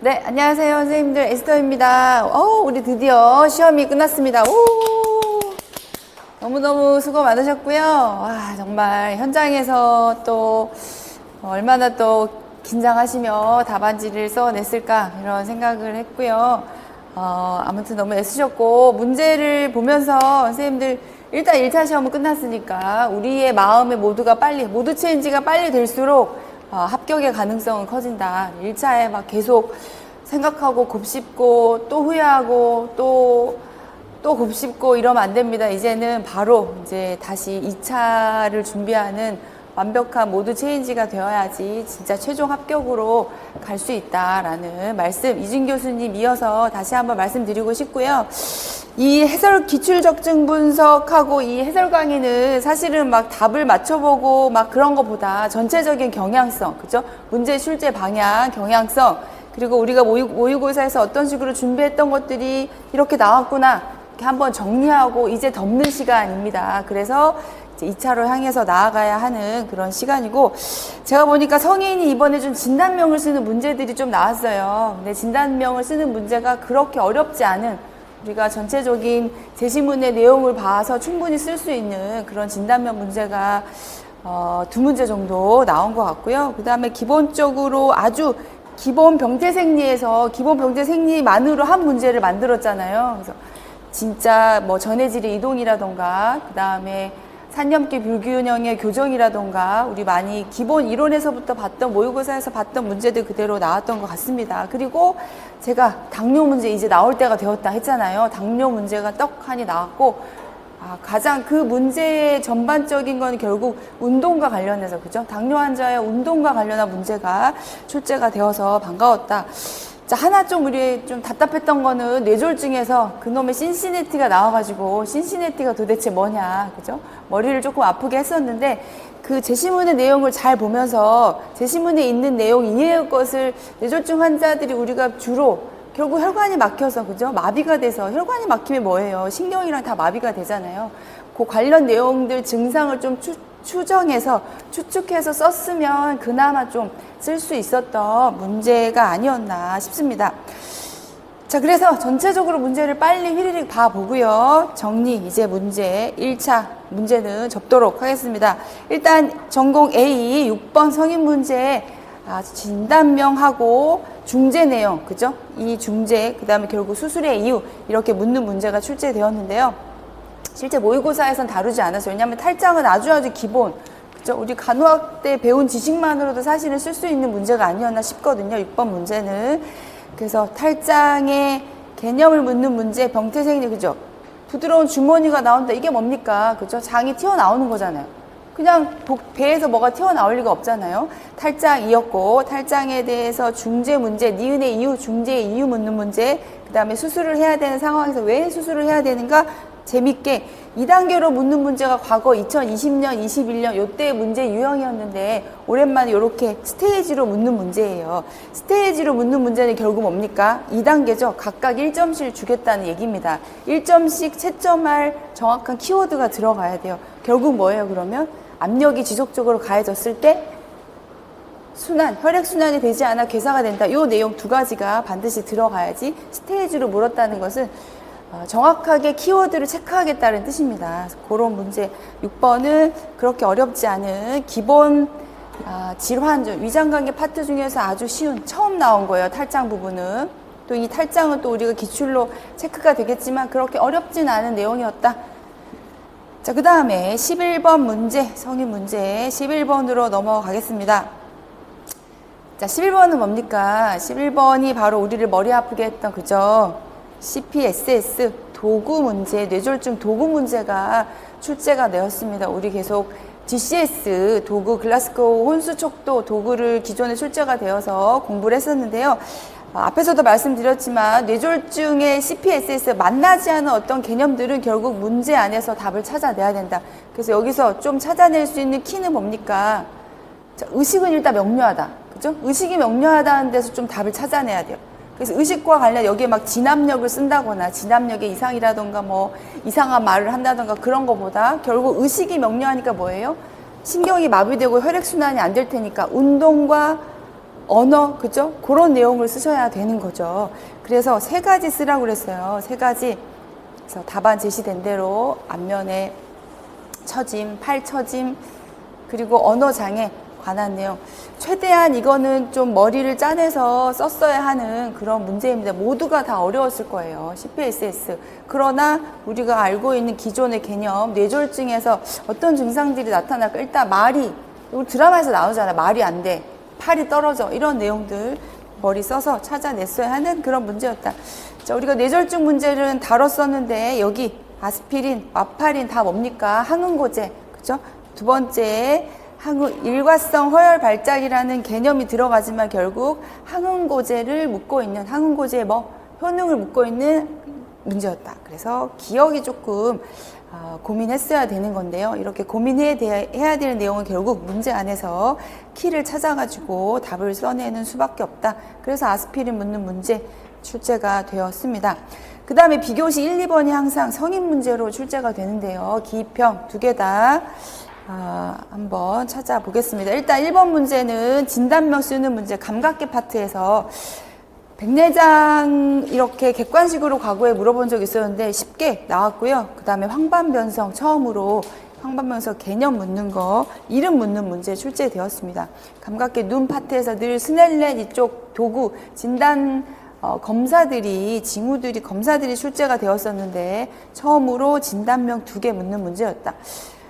네, 안녕하세요, 선생님들. 에스더입니다. 우리 드디어 시험이 끝났습니다. 너무너무 수고 많으셨고요. 와, 정말 현장에서 또 얼마나 또 긴장하시며 답안지를 써냈을까 이런 생각을 했고요. 아무튼 너무 애쓰셨고, 문제를 보면서 선생님들 일단 1차 시험은 끝났으니까 우리의 마음의 모두 체인지가 빨리 될수록 합격의 가능성은 커진다. 1차에 막 계속 생각하고 곱씹고 또 후회하고 또 곱씹고 이러면 안 됩니다. 이제는 바로 이제 다시 2차를 준비하는 완벽한 모두 체인지가 되어야지 진짜 최종 합격으로 갈 수 있다라는 말씀 이준 교수님 이어서 다시 한번 말씀드리고 싶고요. 이 해설 기출 적증 분석하고 이 해설 강의는 사실은 막 답을 맞춰보고 막 그런 것보다 전체적인 경향성, 그죠? 문제 출제 방향, 경향성, 그리고 우리가 모의고사에서 어떤 식으로 준비했던 것들이 이렇게 나왔구나 이렇게 한번 정리하고 이제 덮는 시간입니다. 그래서 이제 2차로 향해서 나아가야 하는 그런 시간이고, 제가 보니까 성인이 이번에 좀 진단명을 쓰는 문제들이 좀 나왔어요. 근데 진단명을 쓰는 문제가 그렇게 어렵지 않은, 우리가 전체적인 제시문의 내용을 봐서 충분히 쓸 수 있는 그런 진단명 문제가 2문제 정도 나온 것 같고요. 그 다음에 기본적으로 아주 기본 병태생리에서 기본 병태생리만으로 한 문제를 만들었잖아요. 그래서 진짜 뭐 전해질의 이동이라던가 그 다음에 산염기 불균형의 교정이라던가 우리 많이 기본 이론에서부터 봤던 모의고사에서 봤던 문제들 그대로 나왔던 것 같습니다. 그리고 제가 당뇨 문제 이제 나올 때가 되었다 했잖아요. 당뇨 문제가 떡하니 나왔고, 가장 그 문제의 전반적인 건 결국 운동과 관련해서, 그죠? 당뇨 환자의 운동과 관련한 문제가 출제가 되어서 반가웠다. 자, 하나 좀 우리 좀 답답했던 거는 뇌졸중에서 그놈의 신시내티가 나와가지고 신시내티가 도대체 뭐냐, 그죠? 머리를 조금 아프게 했었는데, 그 제시문의 내용을 잘 보면서 제시문에 있는 내용 이외의 것을 뇌졸중 환자들이 우리가 주로 결국 혈관이 막혀서, 그죠? 마비가 돼서, 혈관이 막히면 뭐예요? 신경이랑 다 마비가 되잖아요. 그 관련 내용들 증상을 좀 추측해서 썼으면 그나마 좀 쓸 수 있었던 문제가 아니었나 싶습니다. 자, 그래서 전체적으로 문제를 빨리 휘리릭 봐보고요. 정리, 이제 문제 1차 문제는 접도록 하겠습니다. 일단 전공 A 6번 성인 문제, 진단명하고 중재 내용, 그죠? 이 중재, 그 다음에 결국 수술의 이유, 이렇게 묻는 문제가 출제되었는데요. 실제 모의고사에선 다루지 않았어요. 왜냐하면 탈장은 아주 기본, 그죠? 우리 간호학 때 배운 지식만으로도 사실은 쓸 수 있는 문제가 아니었나 싶거든요. 6번 문제는. 그래서 탈장의 개념을 묻는 문제, 병태생리, 그죠? 부드러운 주머니가 나온다. 이게 뭡니까? 그죠? 장이 튀어나오는 거잖아요. 그냥 배에서 뭐가 튀어나올 리가 없잖아요. 탈장이었고, 탈장에 대해서 중재 문제, 니은의 이유, 중재의 이유 묻는 문제, 그 다음에 수술을 해야 되는 상황에서 왜 수술을 해야 되는가? 재밌게 2단계로 묻는 문제가 과거 2020년, 21년 요때의 문제 유형이었는데 오랜만에 이렇게 스테이지로 묻는 문제예요. 스테이지로 묻는 문제는 결국 뭡니까? 2단계죠. 각각 1점씩 주겠다는 얘기입니다. 1점씩 채점할 정확한 키워드가 들어가야 돼요. 결국 뭐예요, 그러면? 압력이 지속적으로 가해졌을 때 혈액순환이 되지 않아 괴사가 된다. 이 내용 2가지가 반드시 들어가야지 스테이지로 물었다는 것은 정확하게 키워드를 체크하겠다는 뜻입니다. 그런 문제 6번은 그렇게 어렵지 않은 기본 질환, 위장관계 파트 중에서 아주 쉬운, 처음 나온 거예요. 탈장 부분은. 또 이 탈장은 또 우리가 기출로 체크가 되겠지만 그렇게 어렵진 않은 내용이었다. 자, 그 다음에 11번 문제, 성인 문제 11번으로 넘어가겠습니다. 자, 11번은 뭡니까? 11번이 바로 우리를 머리 아프게 했던, 그죠? CPSS 도구 문제, 뇌졸중 도구 문제가 출제가 되었습니다. 우리 계속 GCS 도구, 글라스고우 혼수 척도 도구를 기존에 출제가 되어서 공부를 했었는데요. 앞에서도 말씀드렸지만 뇌졸중의 CPSS 만나지 않은 어떤 개념들은 결국 문제 안에서 답을 찾아내야 된다. 그래서 여기서 좀 찾아낼 수 있는 키는 뭡니까? 자, 의식은 일단 명료하다. 그죠? 의식이 명료하다는 데서 좀 답을 찾아내야 돼요. 그래서 의식과 관련 여기에 막 진압력을 쓴다거나 진압력의 이상이라던가 뭐 이상한 말을 한다던가 그런 거보다 결국 의식이 명료하니까 뭐예요? 신경이 마비되고 혈액순환이 안 될 테니까 운동과 언어, 그죠? 그런 내용을 쓰셔야 되는 거죠. 그래서 세 가지 쓰라고 그랬어요. 세 가지. 그래서 답안 제시된 대로 앞면에 처짐, 팔 처짐, 그리고 언어장애 관한 내용. 최대한 이거는 좀 머리를 짜내서 썼어야 하는 그런 문제입니다. 모두가 다 어려웠을 거예요. CPSS. 그러나 우리가 알고 있는 기존의 개념, 뇌졸중에서 어떤 증상들이 나타날까? 일단 말이, 우리 드라마에서 나오잖아요. 말이 안 돼. 팔이 떨어져. 이런 내용들 머리 써서 찾아냈어야 하는 그런 문제였다. 자, 우리가 뇌졸중 문제를 다뤘었는데 여기 아스피린, 와파린 다 뭡니까? 항응고제. 그죠? 두 번째 일과성 허혈 발작이라는 개념이 들어가지만 결국 항응고제를 묻고 있는 항응고제의 효능을 묻고 있는 문제였다. 그래서 기억이 조금 고민했어야 되는 건데요. 이렇게 고민해야 되는 내용은 결국 문제 안에서 키를 찾아가지고 답을 써내는 수밖에 없다. 그래서 아스피린 묻는 문제 출제가 되었습니다. 그 다음에 비교시 1, 2번이 항상 성인 문제로 출제가 되는데요. 기입형 두 개 다 한번 찾아보겠습니다. 일단 1번 문제는 진단명 쓰는 문제, 감각계 파트에서 백내장 이렇게 객관식으로 과거에 물어본 적이 있었는데 쉽게 나왔고요. 그 다음에 황반변성 처음으로 황반변성 개념 묻는 거, 이름 묻는 문제 출제되었습니다. 감각계 눈 파트에서 늘 스넬렌 이쪽 도구 진단 검사들이 검사들이 출제가 되었었는데 처음으로 진단명 2개 묻는 문제였다.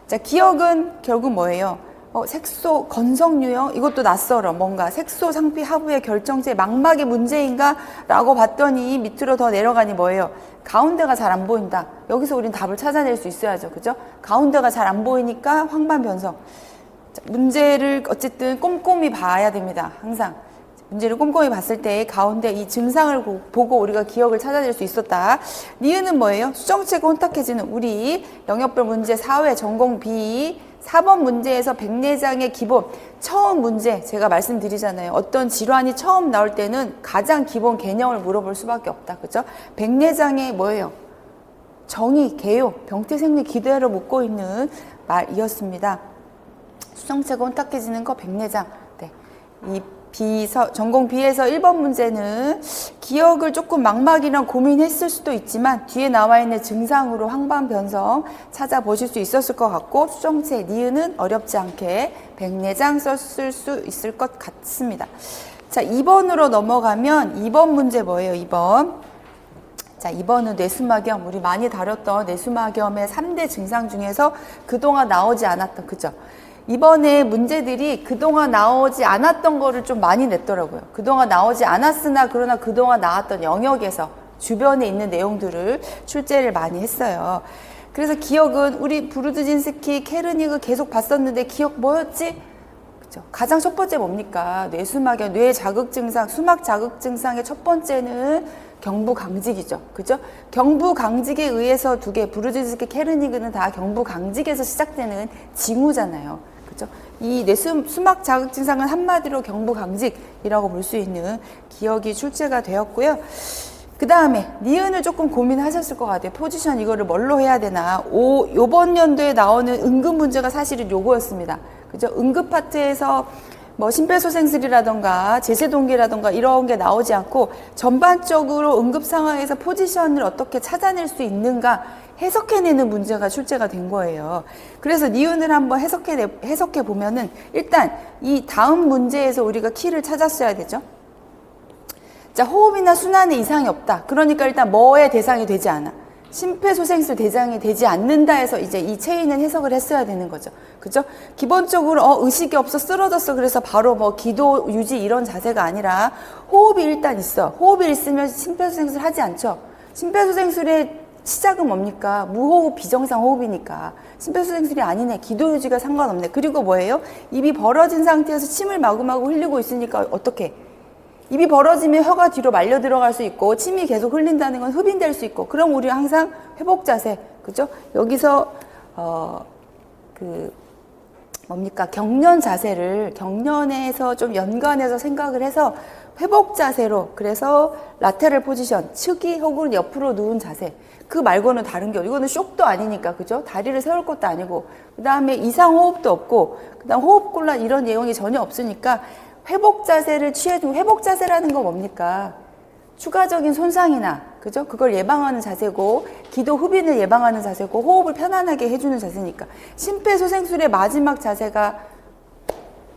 자, 기억은 결국 뭐예요? 색소, 건성 유형, 이것도 낯설어. 뭔가 색소, 상피, 하부의 결정체, 망막의 문제인가? 라고 봤더니 밑으로 더 내려가니 뭐예요? 가운데가 잘 안 보인다. 여기서 우린 답을 찾아낼 수 있어야죠. 그죠? 가운데가 잘 안 보이니까 황반변성. 자, 문제를 어쨌든 꼼꼼히 봐야 됩니다. 항상. 문제를 꼼꼼히 봤을 때 가운데 이 증상을 보고 우리가 기억을 찾아낼 수 있었다. 니은은 뭐예요? 수정체가 혼탁해지는 우리 영역별 문제 4회 전공 B 4번 문제에서 백내장의 기본 처음 문제 제가 말씀드리잖아요. 어떤 질환이 처음 나올 때는 가장 기본 개념을 물어볼 수밖에 없다. 그죠? 백내장의 뭐예요? 정의, 개요, 병태생리 기대로 묻고 있는 말이었습니다. 수정체가 혼탁해지는 거 백내장. 네. 전공 B에서 1번 문제는 기억을 조금 막막이랑 고민했을 수도 있지만 뒤에 나와 있는 증상으로 황반변성 찾아보실 수 있었을 것 같고 수정체 니은은 어렵지 않게 백내장 썼을 수 있을 것 같습니다. 자, 2번으로 넘어가면 2번 문제 뭐예요? 2번. 자, 2번은 뇌수막염. 우리 많이 다뤘던 뇌수막염의 3대 증상 중에서 그동안 나오지 않았던, 그죠? 이번에 문제들이 그동안 나오지 않았던 거를 좀 많이 냈더라고요. 그동안 나오지 않았으나 그러나 그동안 나왔던 영역에서 주변에 있는 내용들을 출제를 많이 했어요. 그래서 기억은 우리 브루드진스키, 케르니그 계속 봤었는데 기억 뭐였지? 그죠? 가장 첫 번째 뭡니까? 뇌수막염, 뇌 자극 증상, 수막 자극 증상의 첫 번째는 경부강직이죠. 그죠? 경부강직에 의해서 두 개, 브루드진스키, 케르니그는 다 경부강직에서 시작되는 징후잖아요. 그죠? 이 뇌수막 자극 증상은 한마디로 경부강직이라고 볼 수 있는 기억이 출제가 되었고요. 그 다음에 니은을 조금 고민하셨을 것 같아요. 포지션 이거를 뭘로 해야 되나. 요번 연도에 나오는 응급 문제가 사실은 요거였습니다. 그죠? 응급 파트에서 뭐 심폐소생술이라던가 제세동기라던가 이런 게 나오지 않고 전반적으로 응급 상황에서 포지션을 어떻게 찾아낼 수 있는가 해석해내는 문제가 출제가 된 거예요. 그래서 니은을 한번 해석해 보면은 일단 이 다음 문제에서 우리가 키를 찾았어야 되죠. 자, 호흡이나 순환에 이상이 없다. 그러니까 일단 뭐의 대상이 되지 않아. 심폐소생술 대상이 되지 않는다 해서 이제 이 체인은 해석을 했어야 되는 거죠. 그죠? 기본적으로 의식이 없어 쓰러졌어. 그래서 바로 뭐 기도 유지 이런 자세가 아니라 호흡이 일단 있어. 호흡이 있으면 심폐소생술 하지 않죠. 심폐소생술의 시작은 뭡니까? 무호흡 비정상 호흡이니까. 심폐소생술이 아니네. 기도 유지가 상관없네. 그리고 뭐예요? 입이 벌어진 상태에서 침을 마구마구 흘리고 있으니까 어떻게? 입이 벌어지면 혀가 뒤로 말려 들어갈 수 있고 침이 계속 흘린다는 건 흡인될 수 있고 그럼 우리 항상 회복 자세, 그죠? 여기서 뭡니까? 경련 자세를 경련에서 좀 연관해서 생각을 해서 회복 자세로 그래서 라테럴 포지션, 측이 혹은 옆으로 누운 자세 그 말고는 다른 게 이거는 쇼크도 아니니까 그죠? 다리를 세울 것도 아니고 그 다음에 이상 호흡도 없고 그 다음 호흡곤란 이런 내용이 전혀 없으니까 회복 자세를 취해주고, 회복 자세라는 거 뭡니까? 추가적인 손상이나, 그죠? 그걸 예방하는 자세고, 기도 흡인을 예방하는 자세고, 호흡을 편안하게 해주는 자세니까. 심폐소생술의 마지막 자세가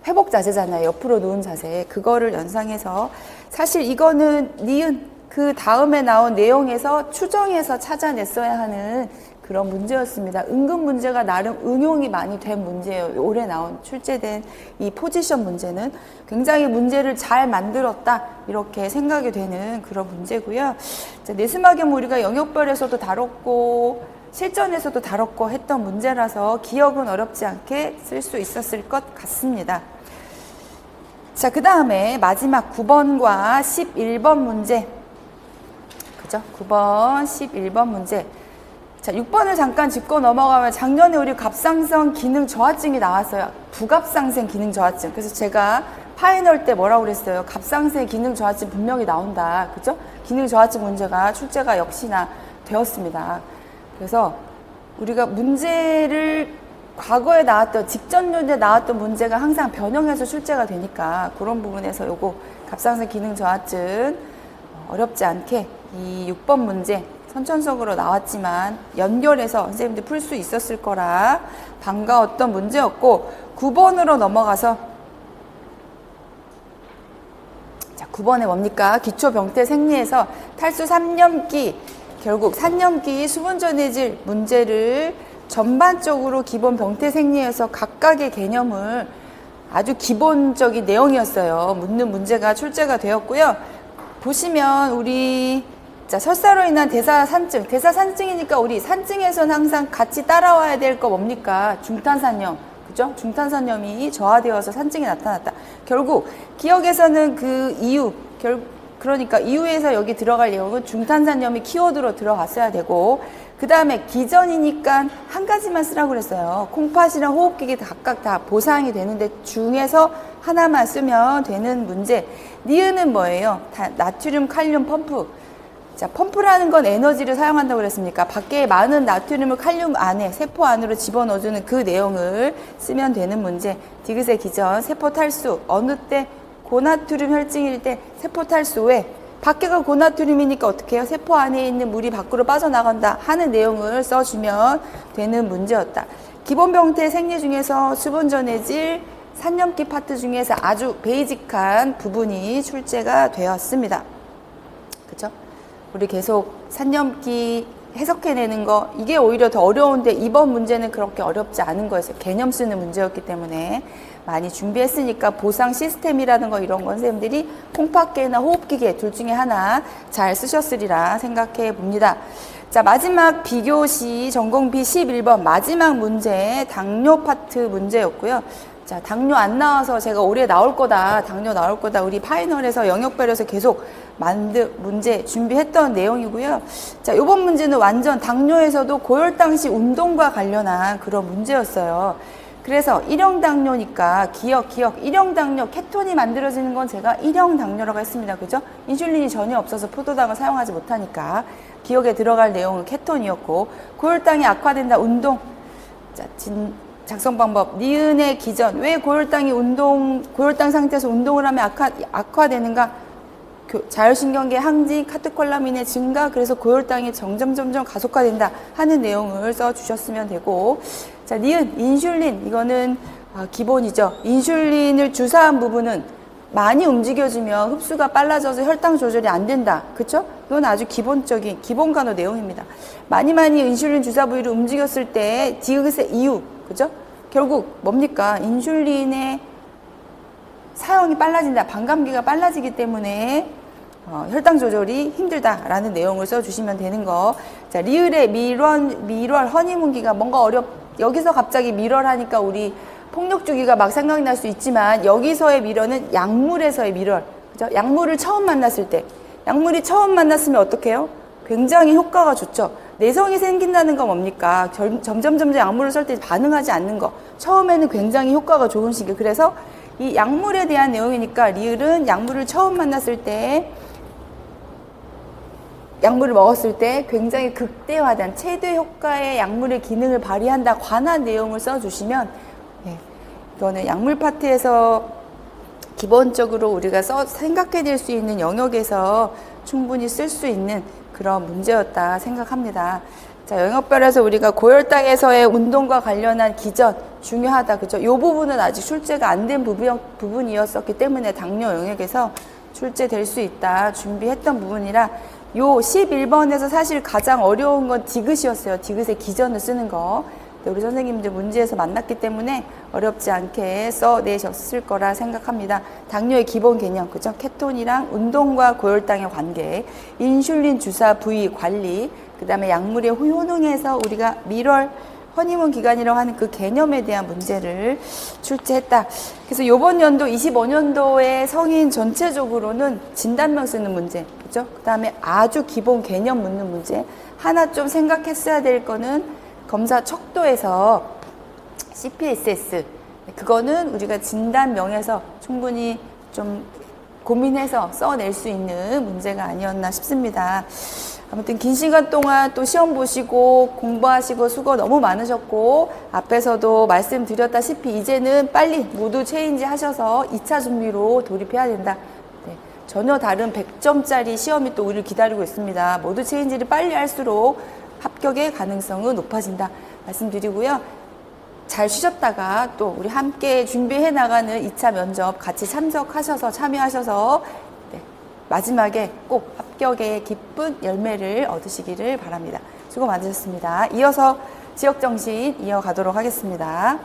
회복 자세잖아요. 옆으로 누운 자세. 그거를 연상해서, 사실 이거는 니은 그 다음에 나온 내용에서 추정해서 찾아냈어야 하는 그런 문제였습니다. 은근 문제가 나름 응용이 많이 된 문제예요. 올해 나온 출제된 이 포지션 문제는 굉장히 문제를 잘 만들었다, 이렇게 생각이 되는 그런 문제고요. 자, 내스막염 우리가 영역별에서도 다뤘고 실전에서도 다뤘고 했던 문제라서 기억은 어렵지 않게 쓸 수 있었을 것 같습니다. 자, 그 다음에 마지막 9번과 11번 문제. 그죠? 9번, 11번 문제. 자, 6번을 잠깐 짚고 넘어가면 작년에 우리 갑상선 기능 저하증이 나왔어요. 부갑상생 기능 저하증. 그래서 제가 파이널 때 뭐라고 그랬어요? 갑상생 기능 저하증 분명히 나온다. 그죠? 기능 저하증 문제가 출제가 역시나 되었습니다. 그래서 우리가 문제를 과거에 나왔던, 직전년에 나왔던 문제가 항상 변형해서 출제가 되니까 그런 부분에서 요거 갑상선 기능 저하증 어렵지 않게 이 6번 문제 선천적으로 나왔지만 연결해서 선생님들 풀 수 있었을 거라 반가웠던 문제였고, 9번으로 넘어가서, 자, 9번에 뭡니까? 기초병태 생리에서 탈수 3년기, 결국 3년기 수분전해질 문제를 전반적으로 기본 병태 생리에서 각각의 개념을 아주 기본적인 내용이었어요. 묻는 문제가 출제가 되었고요. 보시면 우리 자, 설사로 인한 대사산증, 대사산증이니까 우리 산증에서는 항상 같이 따라와야 될 거 뭡니까? 중탄산염, 그죠? 중탄산염이 저하되어서 산증이 나타났다. 결국 기억에서는 그 이유, 그러니까 이유에서 여기 들어갈 내용은 중탄산염이 키워드로 들어갔어야 되고, 그 다음에 기전이니까 한 가지만 쓰라고 그랬어요. 콩팥이랑 호흡기기 각각 다 보상이 되는데 중에서 하나만 쓰면 되는 문제. 니은은 뭐예요? 나트륨, 칼륨 펌프. 자, 펌프라는 건 에너지를 사용한다고 그랬습니까? 밖에 많은 나트륨을 칼륨 안에, 세포 안으로 집어넣어주는 그 내용을 쓰면 되는 문제. 디귿의 기전, 세포 탈수. 어느 때? 고나트륨 혈증일 때 세포 탈수. 왜? 밖에가 고나트륨이니까 어떻게 해요? 세포 안에 있는 물이 밖으로 빠져나간다 하는 내용을 써주면 되는 문제였다. 기본 병태 생리 중에서 수분 전해질 산염기 파트 중에서 아주 베이직한 부분이 출제가 되었습니다. 그죠? 우리 계속 산염기 해석해내는 거, 이게 오히려 더 어려운데 이번 문제는 그렇게 어렵지 않은 거였어요. 개념 쓰는 문제였기 때문에 많이 준비했으니까 보상 시스템이라는 거, 이런 건 선생님들이 콩팥계나 호흡기계 둘 중에 하나 잘 쓰셨으리라 생각해 봅니다. 자, 마지막 비교시 전공비 11번 마지막 문제 당뇨 파트 문제였고요. 자, 당뇨 안 나와서 제가 올해 나올 거다, 당뇨 나올 거다, 우리 파이널에서 영역별에서 계속 문제 준비했던 내용이고요. 자, 요번 문제는 완전 당뇨에서도 고혈 당시 운동과 관련한 그런 문제였어요. 그래서 1형 당뇨니까 기억 1형 당뇨, 케톤이 만들어지는 건 제가 1형 당뇨라고 했습니다. 그죠? 인슐린이 전혀 없어서 포도당을 사용하지 못하니까 기억에 들어갈 내용은 케톤이었고, 고혈당이 악화된다, 운동. 자, 작성 방법, 니은의 기전. 왜 고혈당 상태에서 운동을 하면 악화되는가? 자율신경계 항진, 카테콜라민의 증가, 그래서 고혈당이 점점 가속화된다 하는 내용을 써주셨으면 되고, 자, 니은, 인슐린. 이거는 기본이죠. 인슐린을 주사한 부분은 많이 움직여주면 흡수가 빨라져서 혈당 조절이 안 된다. 그쵸? 이건 아주 기본적인 기본간호 내용입니다. 많이 인슐린 주사 부위를 움직였을 때 디귿의 이유, 그죠? 결국 뭡니까? 인슐린의 사용이 빨라진다. 반감기가 빨라지기 때문에 혈당 조절이 힘들다라는 내용을 써주시면 되는 거. 자, 리을의 밀월, 허니문기가 뭔가 여기서 갑자기 밀월하니까 우리 폭력 주기가 막 생각날 수 있지만, 여기서의 밀월은 약물에서의 밀월. 그죠? 약물을 처음 만났을 때. 약물이 처음 만났으면 어떻게 해요? 굉장히 효과가 좋죠. 내성이 생긴다는 건 뭡니까? 점점 약물을 쓸 때 반응하지 않는 거. 처음에는 굉장히 효과가 좋은 시기. 그래서 이 약물에 대한 내용이니까 리을은 약물을 처음 만났을 때, 약물을 먹었을 때 굉장히 극대화된 최대 효과의 약물의 기능을 발휘한다 관한 내용을 써주시면, 이거는 약물 파트에서 기본적으로 우리가 생각해낼 수 있는 영역에서 충분히 쓸 수 있는 그런 문제였다 생각합니다. 자, 영역별에서 우리가 고혈당에서의 운동과 관련한 기전 중요하다, 그죠? 이 부분은 아직 출제가 안 된 부분이었었기 때문에 당뇨 영역에서 출제될 수 있다 준비했던 부분이라 요 11번에서 사실 가장 어려운 건 디귿이었어요. 디귿의 기전을 쓰는 거. 우리 선생님들 문제에서 만났기 때문에 어렵지 않게 써내셨을 거라 생각합니다. 당뇨의 기본 개념, 그죠? 케톤이랑 운동과 고혈당의 관계, 인슐린 주사 부위 관리, 그 다음에 약물의 효능에서 우리가 밀월 허니문 기간이라고 하는 그 개념에 대한 문제를 출제했다. 그래서 이번 연도 25년도의 성인 전체적으로는 진단명 쓰는 문제, 그죠? 그 다음에 아주 기본 개념 묻는 문제. 하나 좀 생각했어야 될 거는 검사 척도에서 CPSS, 그거는 우리가 진단명에서 충분히 좀 고민해서 써낼 수 있는 문제가 아니었나 싶습니다. 아무튼 긴 시간 동안 또 시험 보시고 공부하시고 수고 너무 많으셨고, 앞에서도 말씀드렸다시피 이제는 빨리 모두 체인지 하셔서 2차 준비로 돌입해야 된다. 네, 전혀 다른 100점짜리 시험이 또 우리를 기다리고 있습니다. 모두 체인지를 빨리 할수록 합격의 가능성은 높아진다 말씀드리고요. 잘 쉬셨다가 또 우리 함께 준비해 나가는 2차 면접 같이 참여하셔서 네, 마지막에 꼭 합격의 기쁜 열매를 얻으시기를 바랍니다. 수고 많으셨습니다. 이어서 지역정신 이어가도록 하겠습니다.